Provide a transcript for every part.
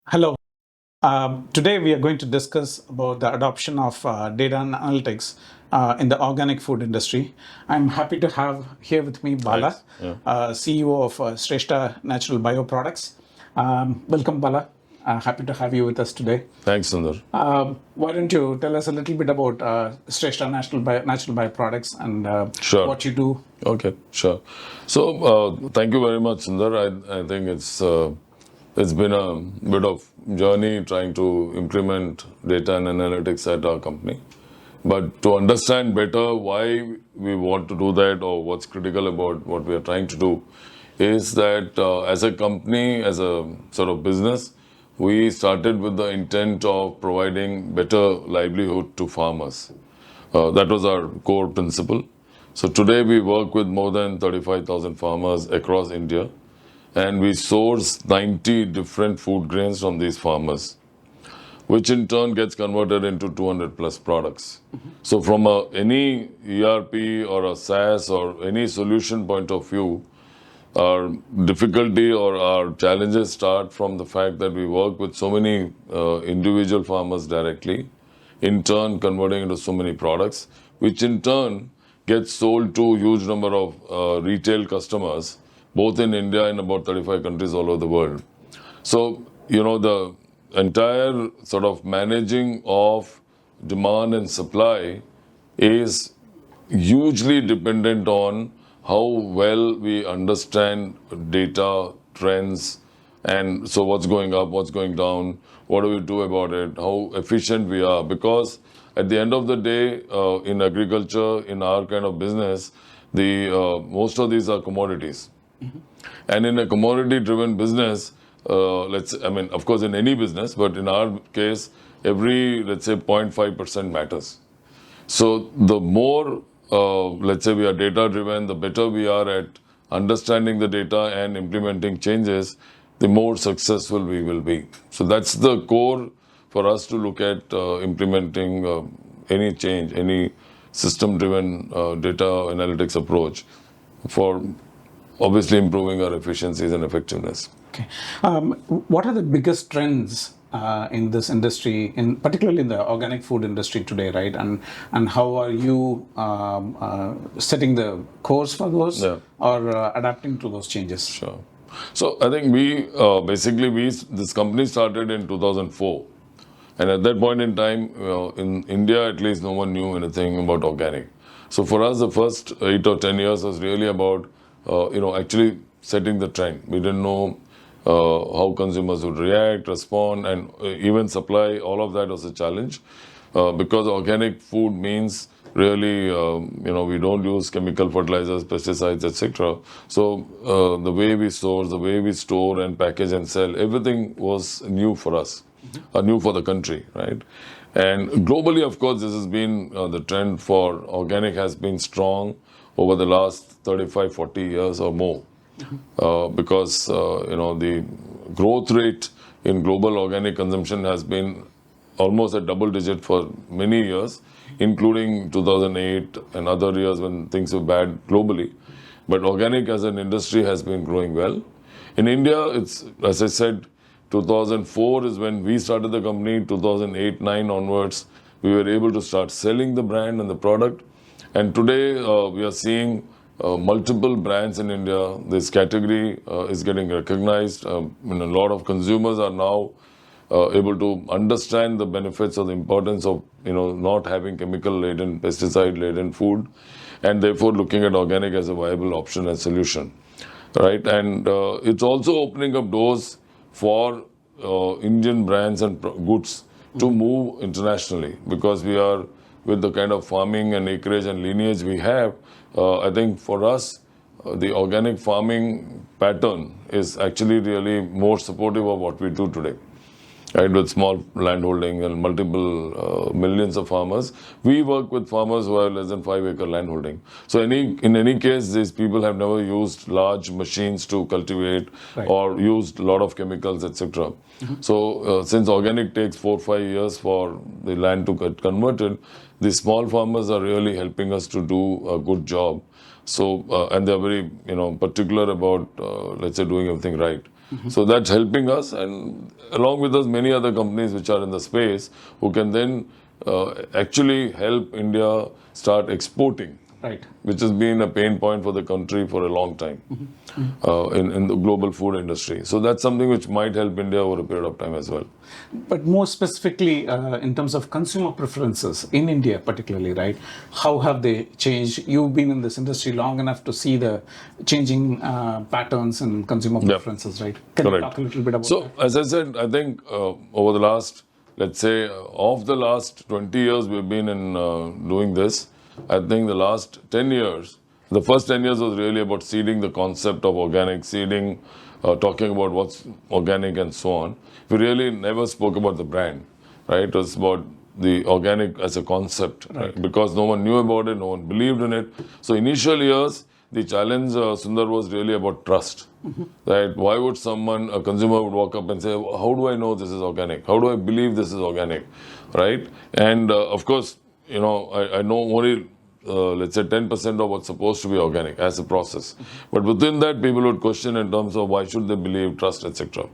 Hello. Today we are going to discuss about the adoption of data and analytics in the organic food industry. I'm happy to have here with me Bala, Thanks. Yeah. CEO of Shrestha Natural Bioproducts. Welcome, Bala. Happy to have you with us today. Thanks, Sundar. Why don't you tell us a little bit about Shrestha Natural Bioproducts and Sure. what you do? Okay, sure. So, thank you very much, Sundar. I think it's been a bit of journey trying to implement data and analytics at our company. But to understand better why we want to do that or what's critical about what we are trying to do is that as a company, as a sort of business, we started with the intent of providing better livelihood to farmers. That was our core principle. So today we work with more than 35,000 farmers across India, and we source 90 different food grains from these farmers, which in turn gets converted into 200 plus products. So from any ERP or a SaaS or any solution point of view, our difficulty or our challenges start from the fact that we work with so many individual farmers directly, in turn converting into so many products, which in turn gets sold to a huge number of retail customers, both in India and about 35 countries all over the world. So, the entire sort of managing of demand and supply is hugely dependent on how well we understand data, trends, and so what's going up, what's going down, what do we do about it, how efficient we are. Because at the end of the day, in agriculture, in our kind of business, the most of these are commodities. And in a commodity-driven business, of course, in any business, but in our case, every, let's say, 0.5% matters. So the more, let's say, we are data-driven, the better we are at understanding the data and implementing changes, the more successful we will be. So that's the core for us to look at implementing any change, any system-driven data analytics approach for obviously improving our efficiencies and effectiveness. Okay. What are the biggest trends in this industry, particularly in the organic food industry today, right? And how are you setting the course for those or adapting to those changes? Sure. So I think this company started in 2004. And at that point in time, in India at least, no one knew anything about organic. So for us, the first 8 or 10 years was really about, actually setting the trend. We didn't know how consumers would react, respond, and even supply. All of that was a challenge because organic food means really, we don't use chemical fertilizers, pesticides, etc. So the way we source, the way we store and package and sell, everything was new for us. New for the country, right? And globally, of course, this has been the trend for organic has been strong over the last 35, 40 years or more. Because, the growth rate in global organic consumption has been almost a double digit for many years, including 2008 and other years when things were bad globally. But organic as an industry has been growing well. In India, it's, as I said, 2004 is when we started the company. 2008-9 onwards, we were able to start selling the brand and the product. And today, we are seeing multiple brands in India. This category is getting recognized. A lot of consumers are now able to understand the benefits or the importance of not having chemical-laden, pesticide-laden food, and therefore looking at organic as a viable option and solution, right? And it's also opening up doors for Indian brands and goods to move internationally, because we are, with the kind of farming and acreage and lineage we have, I think for us, the organic farming pattern is actually really more supportive of what we do today. Right, with small landholding and multiple millions of farmers. We work with farmers who have less than 5-acre landholding. So in any case, these people have never used large machines to cultivate, right, or used a lot of chemicals, etc. So since organic takes 4-5 years for the land to get converted, the small farmers are really helping us to do a good job. So and they're very particular about let's say doing everything right. So that's helping us, and along with us, many other companies which are in the space who can then actually help India start exporting, Right. which has been a pain point for the country for a long time in the global food industry. So that's something which might help India over a period of time as well. But more specifically, in terms of consumer preferences in India, particularly, right? How have they changed? You've been in this industry long enough to see the changing patterns and consumer preferences, right? Can you talk a little bit about So, that? as I said, I think over the last, let's say, of the last 20 years we've been in doing this, I think the last 10 years, the first 10 years was really about seeding the concept of organic, seeding, talking about what's organic and so on. We really never spoke about the brand, right? It was about the organic as a concept, right? Because no one knew about it, no one believed in it. So initial years, the challenge, Sundar, was really about trust. Right? Why would someone, a consumer would walk up and say, how do I know this is organic? How do I believe this is organic? Right? And of course, you know, I know only, let's say 10% of what's supposed to be organic as a process. But within that, people would question in terms of why should they believe, trust, etc.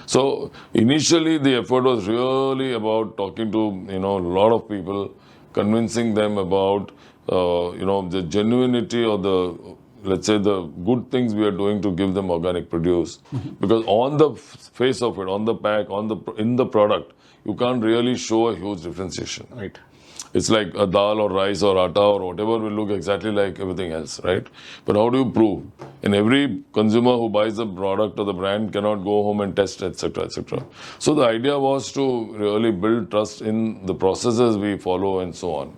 So initially, the effort was really about talking to, you know, a lot of people, convincing them about, you know, the genuinity or the, let's say, the good things we are doing to give them organic produce. Because on the face of it, on the pack, in the product, you can't really show a huge differentiation. Right. It's like a dal or rice or atta or whatever will look exactly like everything else, right? But how do you prove? And every consumer who buys the product or the brand cannot go home and test, etc., etc. So the idea was to really build trust in the processes we follow and so on.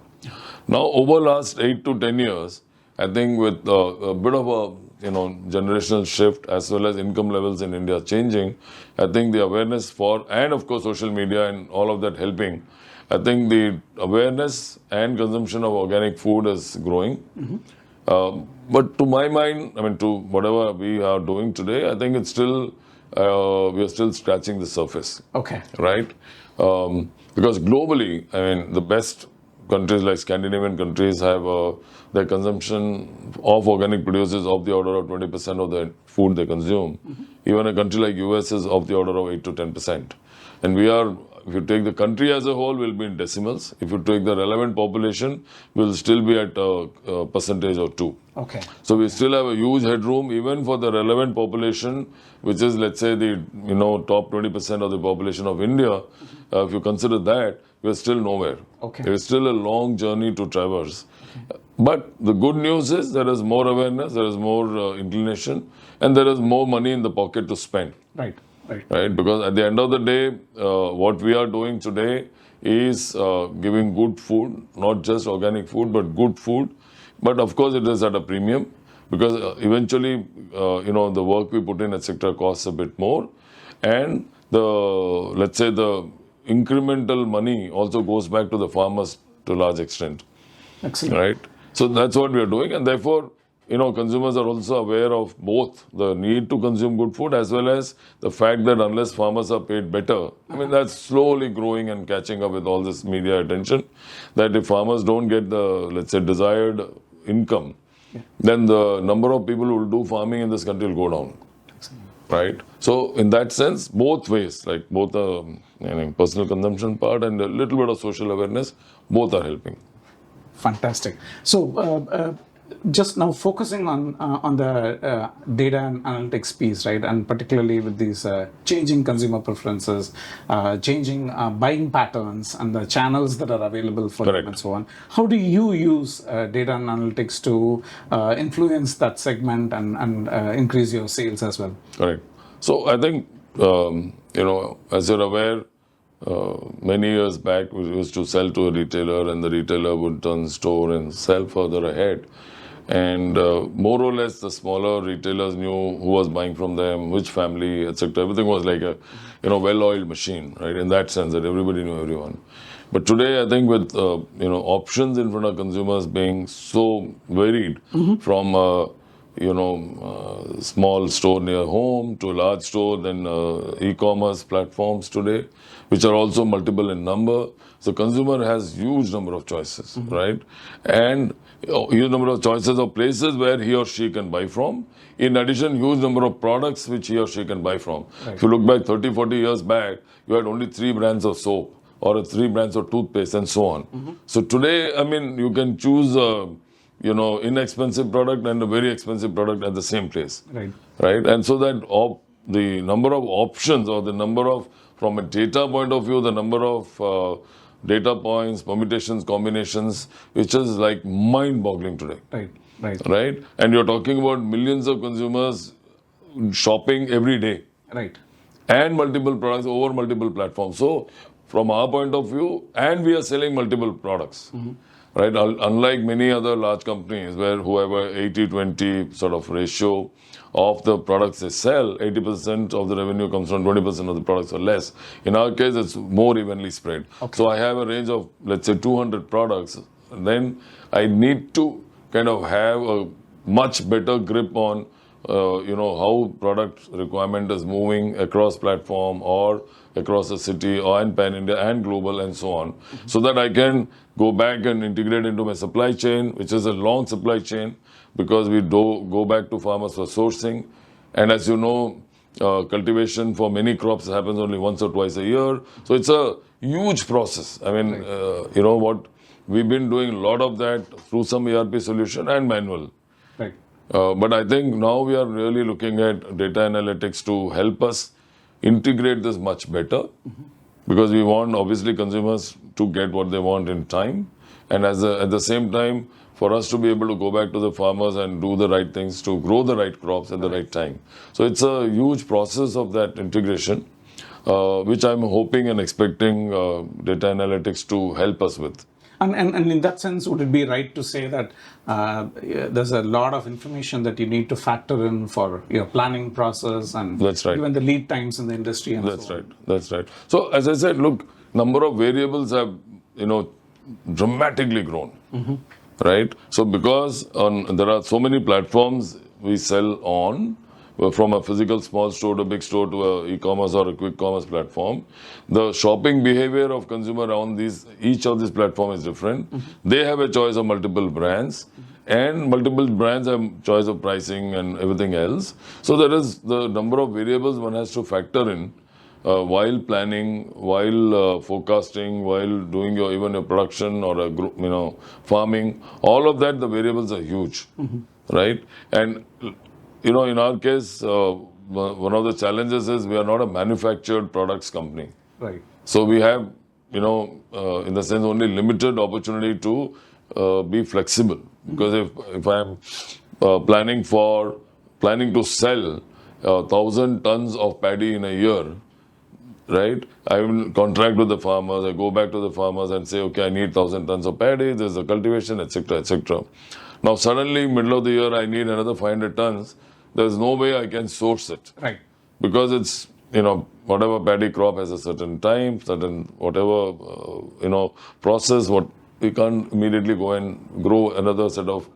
Now, over last 8 to 10 years, I think with a bit of a, you know, generational shift as well as income levels in India changing, I think the awareness for, and of course social media and all of that helping, I think the awareness and consumption of organic food is growing. But to my mind, I mean, to whatever we are doing today, I think it's still, we are still scratching the surface. Okay. Right? Because globally, I mean, the best countries like Scandinavian countries have their consumption of organic produce is of the order of 20% of the food they consume. Even a country like US is of the order of 8 to 10%. And we are, if you take the country as a whole, we'll be in decimals. If you take the relevant population, we'll still be at a percentage or 2. Okay. So we still have a huge headroom even for the relevant population, which is, let's say, the, you know, top 20% of the population of India. If you consider that, we're still nowhere. Okay. There is still a long journey to traverse. But the good news is there is more awareness, there is more inclination, and there is more money in the pocket to spend. Right. Right. Right? Because at the end of the day, what we are doing today is giving good food, not just organic food, but good food. But of course, it is at a premium because eventually, you know, the work we put in, etc., costs a bit more. And the, let's say, the incremental money also goes back to the farmers to a large extent. Excellent. Right? So that's what we are doing. And therefore, you know, consumers are also aware of both the need to consume good food as well as the fact that unless farmers are paid better, I mean, that's slowly growing and catching up with all this media attention, that if farmers don't get the, let's say, desired income, then the number of people who will do farming in this country will go down. Right? So in that sense, both ways, like both the personal consumption part and a little bit of social awareness, both are helping. Fantastic. So, just now focusing on the data and analytics piece, right, and particularly with these changing consumer preferences, changing buying patterns, and the channels that are available for them, and so on. How do you use data and analytics to influence that segment and increase your sales as well? Correct. So I think you know, as you're aware, many years back we used to sell to a retailer, and the retailer would turn store and sell further ahead. And more or less, the smaller retailers knew who was buying from them, which family, etc. Everything was like a, you know, well-oiled machine, right? In that sense, that everybody knew everyone. But today, I think with you know, options in front of consumers being so varied, from small store near home to a large store, then e-commerce platforms today, which are also multiple in number. So consumer has huge number of choices, right? And huge number of choices of places where he or she can buy from. In addition, huge number of products which he or she can buy from. Right. If you look back 30, 40 years back, you had only 3 brands of soap or 3 brands of toothpaste and so on. So today, I mean, you can choose inexpensive product and a very expensive product at the same place. Right. Right? And so that the number of options or the number of, from a data point of view, the number of data points, permutations, combinations, which is like mind-boggling today. Right. Right. Right? And you're talking about millions of consumers shopping every day Right. and multiple products over multiple platforms. So from our point of view, and we are selling multiple products. Right? Unlike many other large companies who have a 80-20 sort of ratio of the products they sell, 80% of the revenue comes from 20% of the products or less. In our case, it's more evenly spread. Okay. So I have a range of, let's say, 200 products. Then I need to kind of have a much better grip on how product requirement is moving across platform or across a city or in pan-India and global and so on, so that I can go back and integrate into my supply chain, which is a long supply chain, because we do go back to farmers for sourcing. And as you know, cultivation for many crops happens only once or twice a year. So it's a huge process. I mean, what we've been doing a lot of that through some ERP solution and manual. Right. But I think now we are really looking at data analytics to help us integrate this much better, because we want obviously consumers to get what they want in time, and at the same time for us to be able to go back to the farmers and do the right things to grow the right crops at the right time. So it's a huge process of that integration, which I'm hoping and expecting data analytics to help us with. And in that sense, would it be right to say that there's a lot of information that you need to factor in for your planning process and That's right. even the lead times in the industry and That's so right. That's right. So as I said, look, number of variables have dramatically grown. Right? So because there are so many platforms we sell on, from a physical small store to big store to a e-commerce or a quick commerce platform, the shopping behavior of consumer on each of these platforms is different. They have a choice of multiple brands, and multiple brands have choice of pricing and everything else. So there is the number of variables one has to factor in while planning, while forecasting, while doing even your production or a group, farming. All of that, the variables are huge, right? And in our case, one of the challenges is we are not a manufactured products company. Right. So we have, in the sense, only limited opportunity to be flexible. Because if I'm planning to sell 1,000 tons of paddy in a year, right? I will contract with the farmers. I go back to the farmers and say, okay, I need 1,000 tons of paddy. There's a cultivation, etc., etc. Now suddenly, middle of the year, I need another 500 tons. There's no way I can source it. Right. Because it's, whatever paddy crop has a certain time, certain whatever, process, we can't immediately go and grow another set of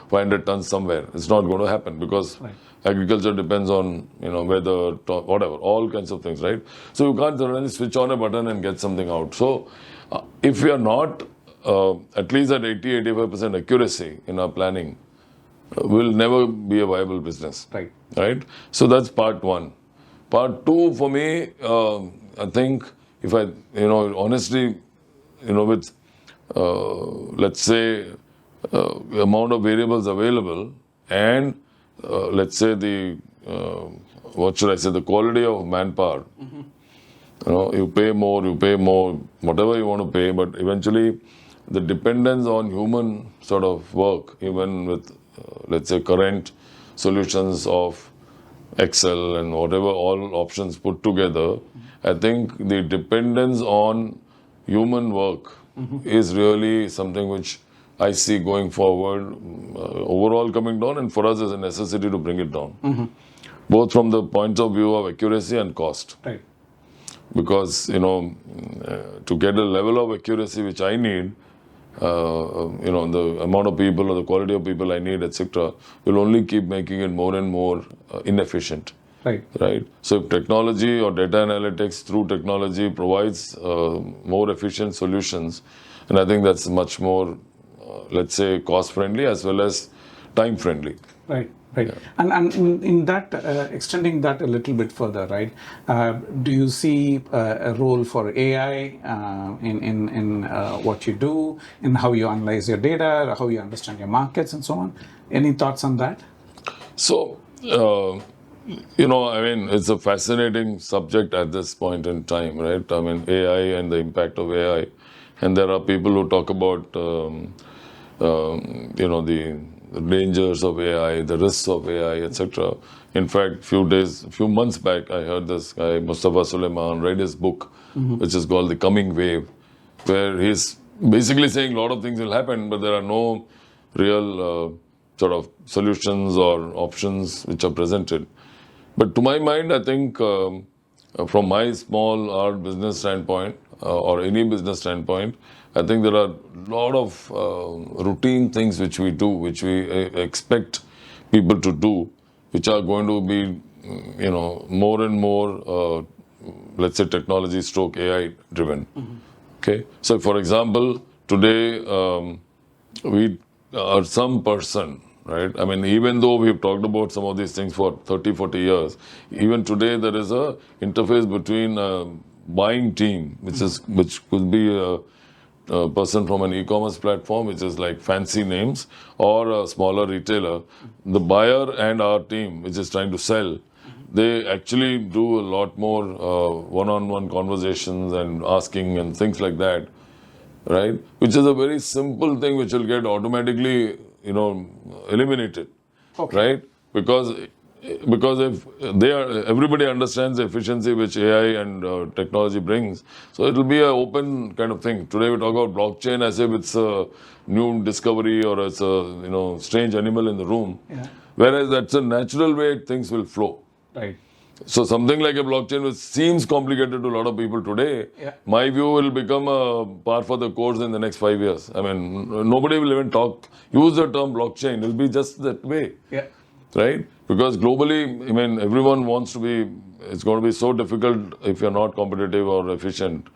500 tons somewhere. It's not going to happen because agriculture depends on, weather, whatever, all kinds of things, right? So you can't suddenly switch on a button and get something out. So if we are not at least at 80-85% accuracy in our planning, will never be a viable business. Right. Right? So that's part one. Part two, for me, I think if I, honestly, with, let's say, amount of variables available and, let's say, the quality of manpower. You pay more, whatever you want to pay, but eventually the dependence on human sort of work, even with, let's say, current solutions of Excel and whatever, all options put together, I think the dependence on human work is really something which I see going forward, overall coming down, and for us is a necessity to bring it down. Both from the point of view of accuracy and cost. Right. Because, to get a level of accuracy which I need, the amount of people or the quality of people I need, etc., will only keep making it more and more inefficient. Right. Right. So if technology or data analytics through technology provides more efficient solutions, and I think that's much more, let's say, cost friendly as well as time friendly. Right, right. And in that, extending that a little bit further, right? Do you see a role for AI in what you do, in how you analyze your data, how you understand your markets, and so on? Any thoughts on that? So, it's a fascinating subject at this point in time, right? I mean, AI and the impact of AI. And there are people who talk about, the dangers of AI, the risks of AI, etc. In fact, few months back, I heard this guy, Mustafa Suleyman, read his book, which is called The Coming Wave, where he's basically saying a lot of things will happen, but there are no real sort of solutions or options which are presented. But to my mind, I think from my small art business standpoint or any business standpoint, I think there are a lot of routine things which we do, which we expect people to do, which are going to be, more and more, let's say, technology stroke AI driven. Okay. So, for example, today we are some person, right? I mean, even though we've talked about some of these things for 30, 40 years, even today there is a interface between a buying team, which could be a person from an e-commerce platform, which is like fancy names, or a smaller retailer. The buyer and our team, which is trying to sell, they actually do a lot more one-on-one conversations and asking and things like that, right? Which is a very simple thing which will get automatically, eliminated, right? Because if everybody understands the efficiency which AI and technology brings, so it will be an open kind of thing. Today we talk about blockchain as if it's a new discovery or it's a strange animal in the room, whereas that's a natural way things will flow. Right. So something like a blockchain which seems complicated to a lot of people today, my view will become a par for the course in the next 5 years. I mean, nobody will even use the term blockchain. It will be just that way. Yeah. Right? Because globally, I mean, everyone wants to be, it's going to be so difficult if you're not competitive or efficient,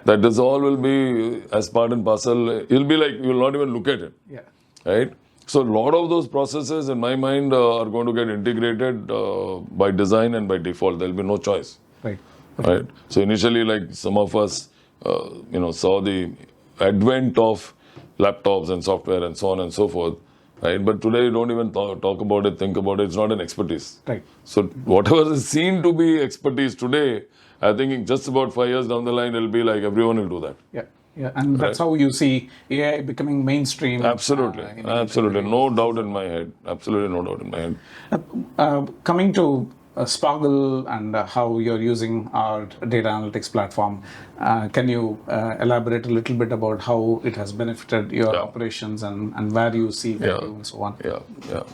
that this all will be as part and parcel. It'll be like, you'll not even look at it. Yeah. Right? So a lot of those processes, in my mind, are going to get integrated by design and by default. There'll be no choice. Right. Right. So initially, like some of us, saw the advent of laptops and software and so on and so forth. Right. But today, you don't even talk about it, think about it. It's not an expertise. Right. So whatever is seen to be expertise today, I think in just about 5 years down the line, it'll be like everyone will do that. Yeah. Yeah, and that's how you see AI becoming mainstream. Absolutely. Absolutely. No doubt in my head. Absolutely no doubt in my head. Coming to Spoggle and how you're using our data analytics platform, can you elaborate a little bit about how it has benefited your operations and where you see value and so on? Yeah,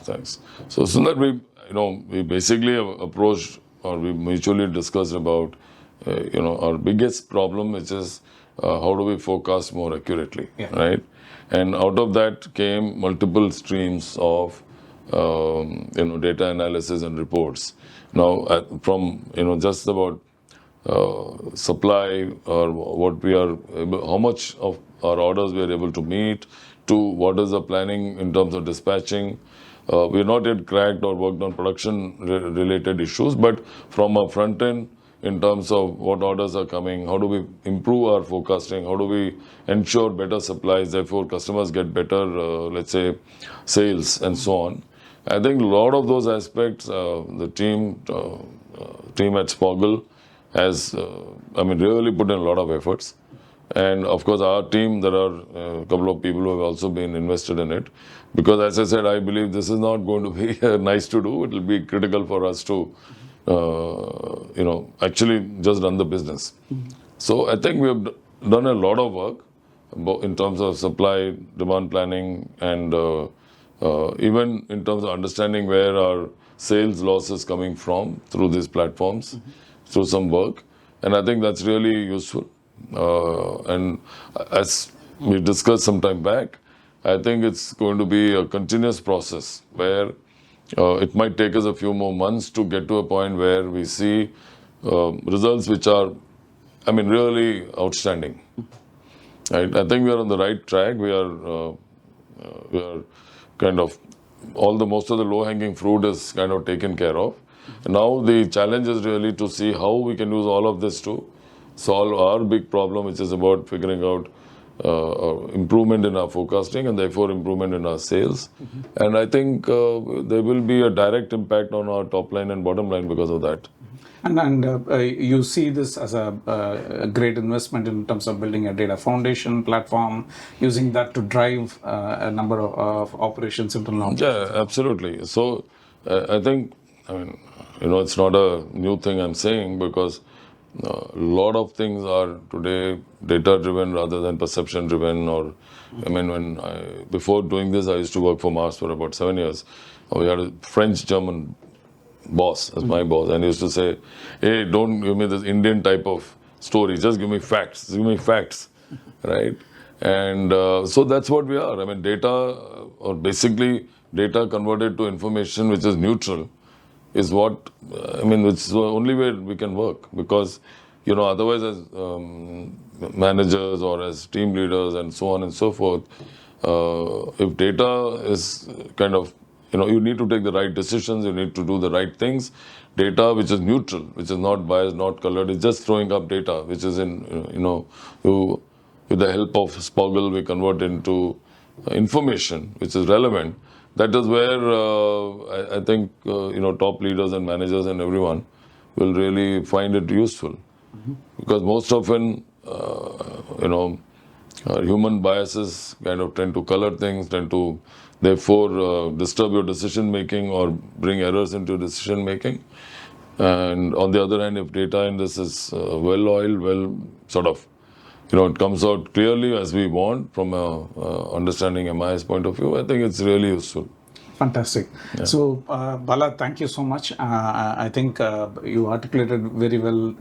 thanks. So Sundar, we basically approached or we mutually discussed about, our biggest problem, which is how do we forecast more accurately, right? And out of that came multiple streams of, data analysis and reports. Now, from, just about supply or how much of our orders we are able to meet, to what is the planning in terms of dispatching. We are not yet cracked or worked on production related issues, but from a front end, in terms of what orders are coming, how do we improve our forecasting, how do we ensure better supplies, therefore customers get better, let's say, sales and so on. I think a lot of those aspects, the team at Spoggle has, really put in a lot of efforts. And of course, our team, there are a couple of people who have also been invested in it. Because as I said, I believe this is not going to be nice to do. It will be critical for us to actually just run the business. So I think we have done a lot of work in terms of supply, demand planning, and even in terms of understanding where our sales loss is coming from through these platforms, through some work. And I think that's really useful. And as we discussed some time back. I think it's going to be a continuous process where it might take us a few more months to get to a point where we see results which are, really outstanding. Right? I think we are on the right track. We are kind of most of the low-hanging fruit is kind of taken care of. And now the challenge is really to see how we can use all of this to solve our big problem, which is about figuring out improvement in our forecasting and therefore improvement in our sales. And I think there will be a direct impact on our top line and bottom line because of that. And you see this as a great investment in terms of building a data foundation platform, using that to drive a number of operations internal. Yeah, absolutely. So I think, it's not a new thing I'm saying, because a lot of things are today data driven rather than perception driven. Or, before doing this, I used to work for Mars for about 7 years. We had a French-German boss as my boss, and he used to say, "Hey, don't give me this Indian type of story. Just give me facts. Give me facts," right? And so that's what we are. Data, or basically data converted to information which is neutral, is what it's the only way we can work. Because otherwise, as managers or as team leaders and so on and so forth, if data is kind of, you need to take the right decisions, you need to do the right things. Data which is neutral, which is not biased, not colored, is just throwing up data, which is with the help of Spoggle, we convert into information which is relevant. That is where I think, top leaders and managers and everyone will really find it useful. Because most often, human biases kind of tend to color things, tend to therefore disturb your decision making or bring errors into decision making. And on the other hand, if data in this is well oiled, it comes out clearly as we want from a understanding MIS point of view, I think it's really useful. Fantastic. Yeah. So, Bala, thank you so much. I think you articulated very well,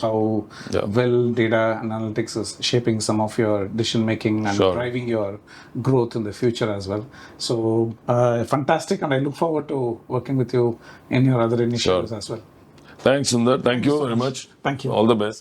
how well data analytics is shaping some of your decision making and driving your growth in the future as well. So, fantastic, and I look forward to working with you in your other initiatives as well. Thanks, Sundar. Thank you very much. Thank you. All the best.